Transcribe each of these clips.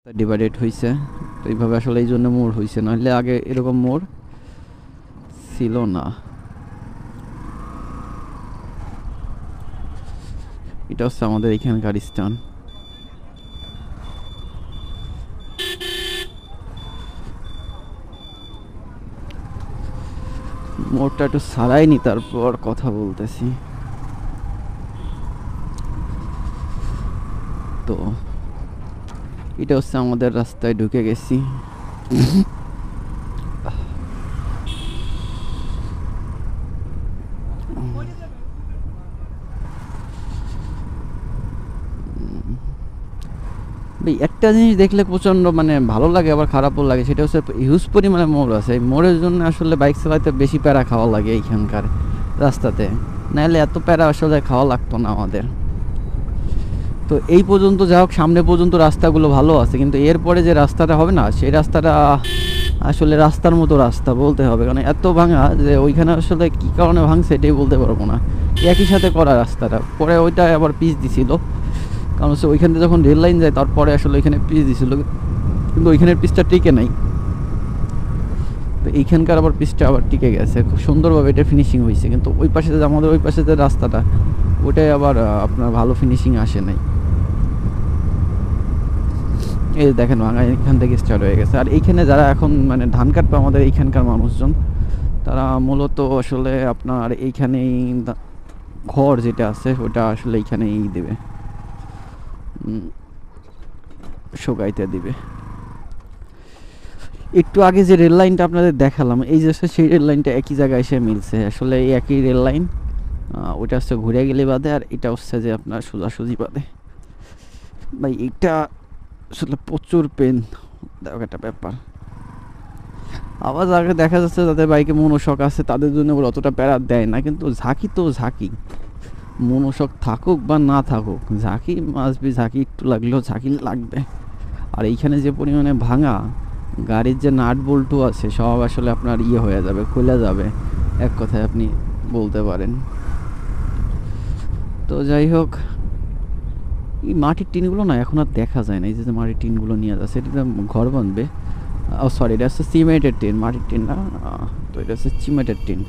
Divided হয়েছে, তো এইভাবে আসলে এই জন্য মোড় হয়েছে, নাহলে আগে এরকম মোড় ছিল না। এটা হচ্ছে আমাদের এখানকার স্থান। মোড়টা একটু সারাইনি, তারপর কথা বলতেছি। তো এটা হচ্ছে আমাদের রাস্তায় ঢুকে গেছি। একটা জিনিস দেখলে প্রচণ্ড মানে ভালো লাগে, আবার খারাপও লাগে, সেটা হচ্ছে হিউজ পরিমাণে মোড় আছে। এই মোড়ের জন্য আসলে বাইক চালাতে বেশি প্যারা খাওয়া লাগে এইখানকার রাস্তাতে, নাহলে এত প্যারা আসলে খাওয়া লাগতো না আমাদের। তো এই পর্যন্ত যা হোক, সামনে পর্যন্ত রাস্তাগুলো ভালো আছে, কিন্তু এরপরে যে রাস্তাটা হবে না, সেই রাস্তাটা আসলে রাস্তার মতো রাস্তা বলতে হবে, কারণ এত ভাঙা যে ওইখানে আসলে কী কারণে ভাঙছে এটাই বলতে পারবো না। একই সাথে করা রাস্তাটা, পরে ওইটা আবার পিচ দিছিল, কারণ হচ্ছে ওইখানে যখন রেল লাইন যায় তারপরে আসলে ওইখানে পিচ দিছিল, কিন্তু ওইখানের পিচটা টিকে নাই। তো এইখানকার আবার পিচটা আবার টিকে গেছে, খুব সুন্দরভাবে এটা ফিনিশিং হয়েছে, কিন্তু ওই পাশে যে আমাদের ওই পাশে যে রাস্তাটা, ওইটাই আবার আপনার ভালো ফিনিশিং আসে নাই। এই দেখেন ভাঙা এখান থেকে স্টার্ট হয়ে গেছে। আর এইখানে যারা এখন মানে ধান কাটবে আমাদের এইখানকার মানুষজন, তারা মূলত আসলে আপনার এইখানেই ঘর যেটা আছে ওটা আসলে এইখানেই দেবে, শোকাইতে দিবে। একটু আগে যে রেল লাইনটা আপনাদের দেখালাম, এই যে সেই রেল লাইনটা একই জায়গায় এসে মিলছে, আসলে এই একই রেল লাইন। ওইটা হচ্ছে ঘুরে গেলে বাদে, আর এটা হচ্ছে যে আপনার সোজাসুজি বাদে। ভাই এটা আসলে প্রচুর পেন দেওয়া একটা ব্যাপার। আবার যাকে দেখা যাচ্ছে যাদের বাইকে মনোশক আছে তাদের জন্য ওরা অতটা প্যারা দেয় না, কিন্তু ঝাঁকি তো ঝাঁকি, মনোশক থাকুক বা না থাকুক, ঝাঁকি মাসবি, ঝাঁকি একটু লাগলেও ঝাঁকি লাগবে। আর এইখানে যে পরিমাণে ভাঙা, গাড়ির যে নাট বল্টু আছে সব আসলে আপনার হয়ে যাবে, খুলে যাবে, এক কথায় আপনি বলতে পারেন। তো যাই হোক, এই মাটির টিনগুলো না এখন আর দেখা যায় না, এই যে মাটির টিনগুলো নিয়ে যাচ্ছে, এটাতে ঘর বানবে। ও সরি, এটা হচ্ছে সিমেন্টের টিন, মাটির টিন না। তো এটা হচ্ছে সিমেন্টের টিন।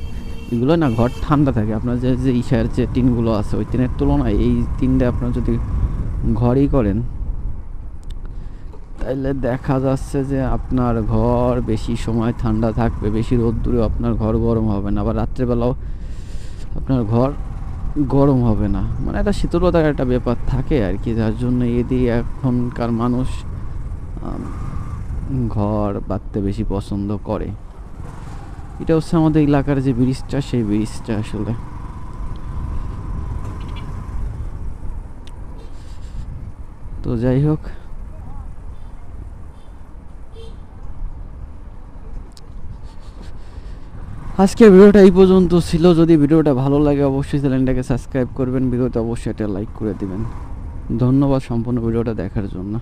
এগুলো না ঘর ঠান্ডা থাকে, আপনার যে যে ইসার যে টিনগুলো আছে ওই টিনের তুলনায় এই টিনটা আপনার যদি ঘরই করেন, তাইলে দেখা যাচ্ছে যে আপনার ঘর বেশি সময় ঠান্ডা থাকবে, বেশি রোদ্দুরেও আপনার ঘর গরম হবে না, আবার রাত্রেবেলাও আপনার ঘর গরম হবে না, মানে একটা শীতলতার একটা ব্যাপার থাকে আর কি, যার জন্য এদিকে এখনকার মানুষ ঘর বাঁধতে বেশি পছন্দ করে। এটা হচ্ছে আমাদের এলাকার যে ব্রিজটা, সেই ব্রিজটা আসলে। তো যাই হোক, আজকের ভিডিওটা এই পর্যন্ত ছিল। যদি ভিডিওটা ভালো লাগে অবশ্যই চ্যানেলটাকে সাবস্ক্রাইব করবেন, ভিডিওটা অবশ্যই একটা লাইক করে দিবেন। ধন্যবাদ সম্পূর্ণ ভিডিওটা দেখার জন্য।